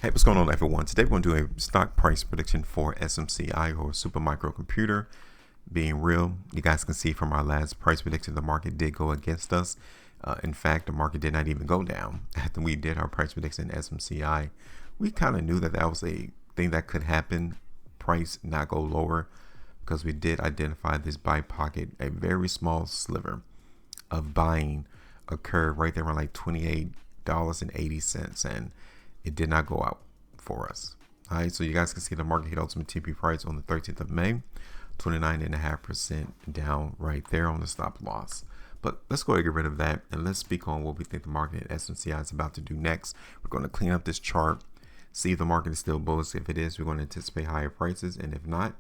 Hey, what's going on, everyone? Today we're going to do a stock price prediction for SMCI, or Supermicro Computer. Being real, you guys can see from our last price prediction, the market did go against us. In fact, the market did not even go down after we did our price prediction in SMCI. We kind of knew that that was a thing that could happen, price not go lower, because we did identify this buy pocket, a very small sliver of buying occurred right there around like $28.80, and it did not go out for us. All right, so you guys can see the market hit ultimate TP price on the 13th of May, 29.5% down right there on the stop loss. But let's go ahead and get rid of that, and let's speak on what we think the market at SMCI is about to do next. We're going to clean up this chart, see if the market is still bullish. If it is, we're going to anticipate higher prices, and if not,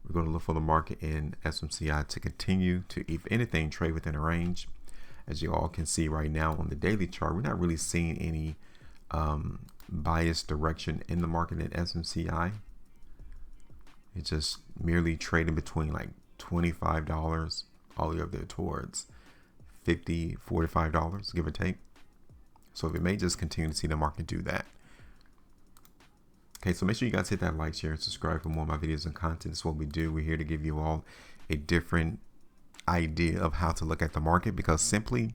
we're going to look for the market in SMCI to continue to, if anything, trade within a range. As you all can see right now on the daily chart, we're not really seeing any bias direction in the market at SMCI. It's just merely trading between like $25 all the way up there towards $50, $45, give or take. So we may just continue to see the market do that. Okay, so make sure you guys hit that like, share, and subscribe for more of my videos and content. It's what we do. We're here to give you all a different idea of how to look at the market, because simply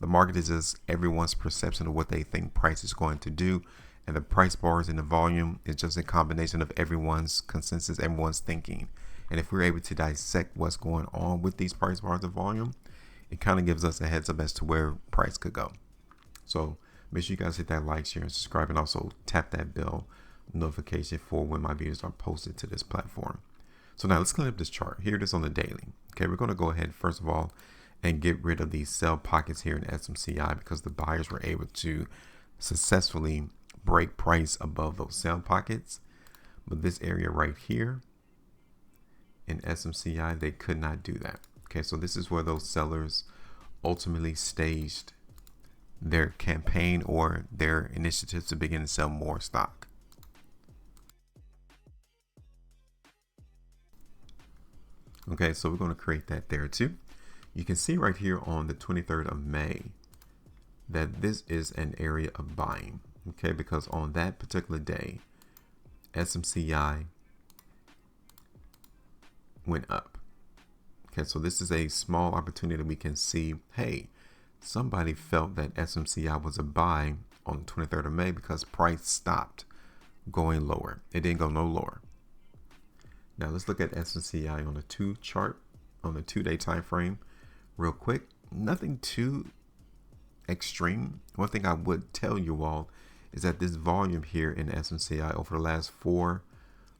the market is just everyone's perception of what they think price is going to do, and the price bars and the volume is just a combination of everyone's consensus, everyone's thinking. And if we're able to dissect what's going on with these price bars and volume, it kind of gives us a heads up as to where price could go. So make sure you guys hit that like, share, and subscribe, and also tap that bell notification for when my videos are posted to this platform. So now let's clean up this chart. Here it is on the daily. Okay, we're going to go ahead first of all and get rid of these sell pockets here in SMCI, because the buyers were able to successfully break price above those sell pockets. But this area right here in SMCI, they could not do that. Okay, so this is where those sellers ultimately staged their campaign or their initiatives to begin to sell more stock. Okay, so we're going to create that there too. You can see right here on the 23rd of May that this is an area of buying. Okay, because on that particular day, SMCI went up. Okay, so this is a small opportunity. We can see, hey, somebody felt that SMCI was a buy on the 23rd of May because price stopped going lower. It didn't go no lower. Now let's look at SMCI on the 2 chart, on the 2-day time frame real quick. Nothing too extreme. One thing I would tell you all is that this volume here in SMCI over the last 4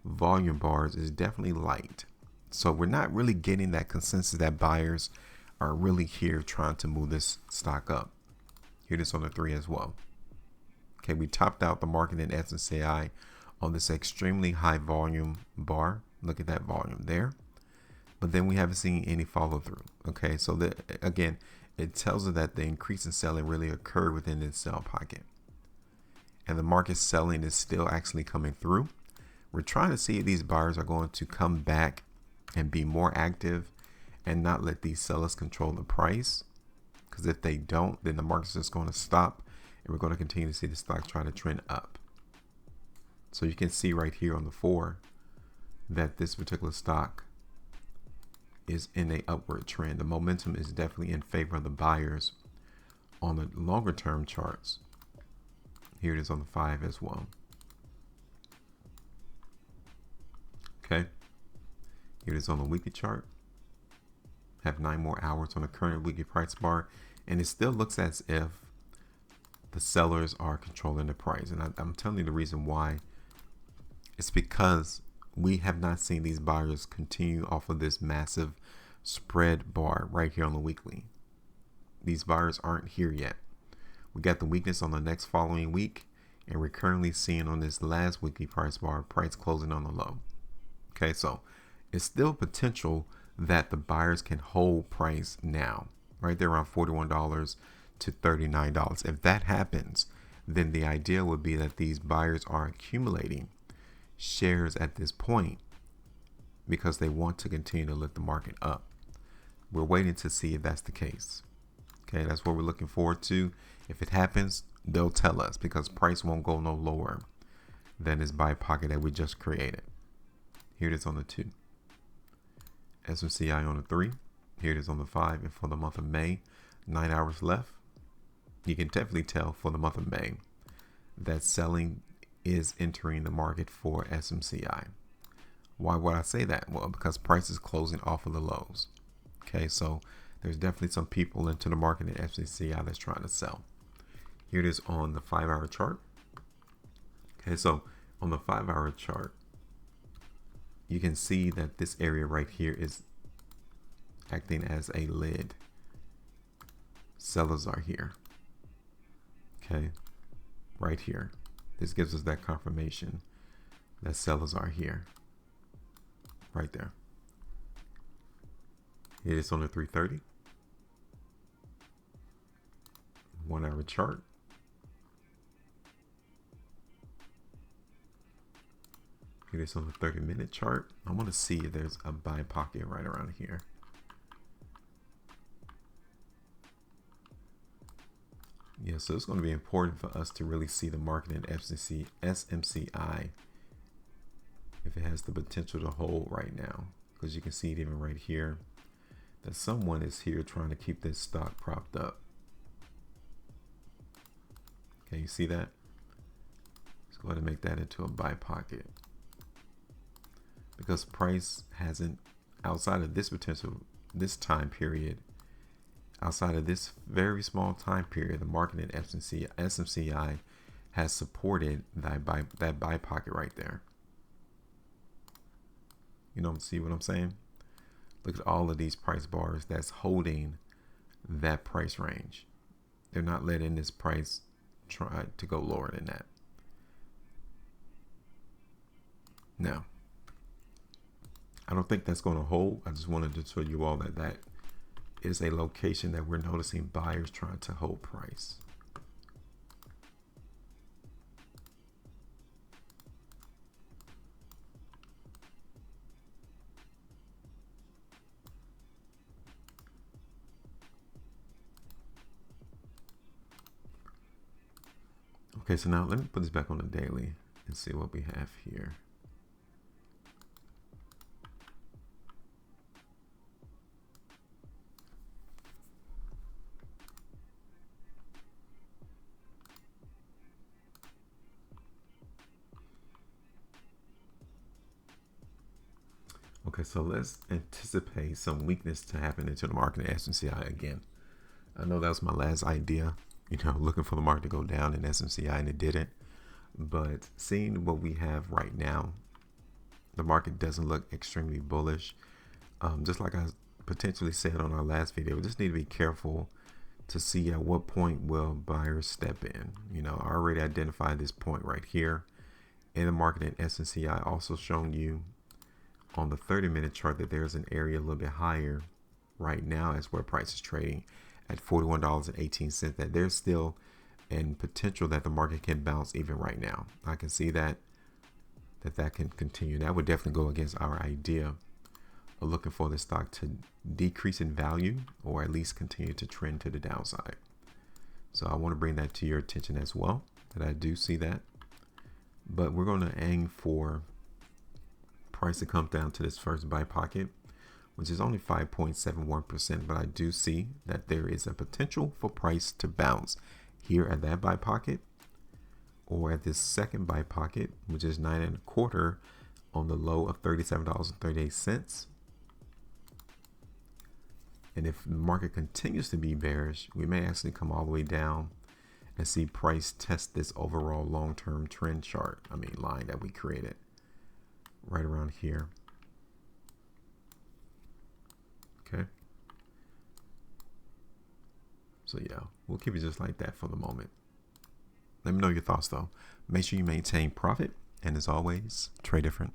volume bars is definitely light. So we're not really getting that consensus that buyers are really here trying to move this stock up. Here it is on the 3 as well. Okay, we topped out the market in SMCI on this extremely high volume bar. Look at that volume there. But then we haven't seen any follow through. Okay, so that again, it tells us that the increase in selling really occurred within this sell pocket, and the market selling is still actually coming through. We're trying to see if these buyers are going to come back and be more active and not let these sellers control the price, because if they don't, then the market's just going to stop and we're going to continue to see the stock try to trend up. So you can see right here on the 4 that this particular stock is in a upward trend. The momentum is definitely in favor of the buyers on the longer term charts. Here it is on the 5 as well. Okay, here it is on the weekly chart. Have 9 more hours on the current weekly price bar, and it still looks as if the sellers are controlling the price. And I'm telling you the reason why. It's because we have not seen these buyers continue off of this massive spread bar right here on the weekly. These buyers aren't here yet. We got the weakness on the next following week, and we're currently seeing on this last weekly price bar, price closing on the low. Okay, so it's still potential that the buyers can hold price now, right there around $41 to $39. If that happens, then the idea would be that these buyers are accumulating shares at this point because they want to continue to lift the market up. We're waiting to see if that's the case. Okay, that's what we're looking forward to. If it happens, they'll tell us, because price won't go no lower than this buy pocket that we just created. Here it is on the 2. SMCI on the 3. Here it is on the 5. And for the month of May, 9 hours left. You can definitely tell for the month of May that selling is entering the market for SMCI. Why would I say that? Well, because price is closing off of the lows. Okay, so there's definitely some people into the market in SMCI that's trying to sell. Here it is on the 5-hour chart. Okay, so on the 5-hour chart, you can see that this area right here is acting as a lid. Sellers are here. Okay, right here. This gives us that confirmation that sellers are here. Right there. It is on the 330. 1-hour chart. It is on the 30-minute chart. I want to see if there's a buy pocket right around here. Yeah, so it's going to be important for us to really see the market in SMCI if it has the potential to hold right now, because you can see it even right here that someone is here trying to keep this stock propped up. Okay, you see that? Let's go ahead and make that into a buy pocket, because price hasn't, outside of this potential, this time period, outside of this very small time period, the market in SMCI has supported that buy pocket right there. You know, see what I'm saying? Look at all of these price bars that's holding that price range. They're not letting this price try to go lower than that. Now, I don't think that's going to hold. I just wanted to show you all that that is a location that we're noticing buyers trying to hold price. Okay, so now let me put this back on the daily and see what we have here. Okay, so let's anticipate some weakness to happen into the market in SMCI again. I know that was my last idea, you know, looking for the market to go down in SMCI, and it didn't. But seeing what we have right now, the market doesn't look extremely bullish. Just like I potentially said on our last video, we just need to be careful to see at what point will buyers step in. You know, I already identified this point right here in the market in SMCI, also showing you on the 30-minute chart that there's an area a little bit higher right now as where price is trading at $41.18, that there's still an potential that the market can bounce even right now. I can see that can continue. That would definitely go against our idea of looking for the stock to decrease in value or at least continue to trend to the downside. So I want to bring that to your attention as well, that I do see that. But we're going to aim for price to come down to this first buy pocket, which is only 5.71%, but I do see that there is a potential for price to bounce here at that buy pocket or at this second buy pocket, which is 9.25 on the low of $37.38. And if the market continues to be bearish, we may actually come all the way down and see price test this overall long-term trend chart, line that we created right around here. Okay. So yeah, we'll keep it just like that for the moment. Let me know your thoughts though. Make sure you maintain profit, and as always, trade different.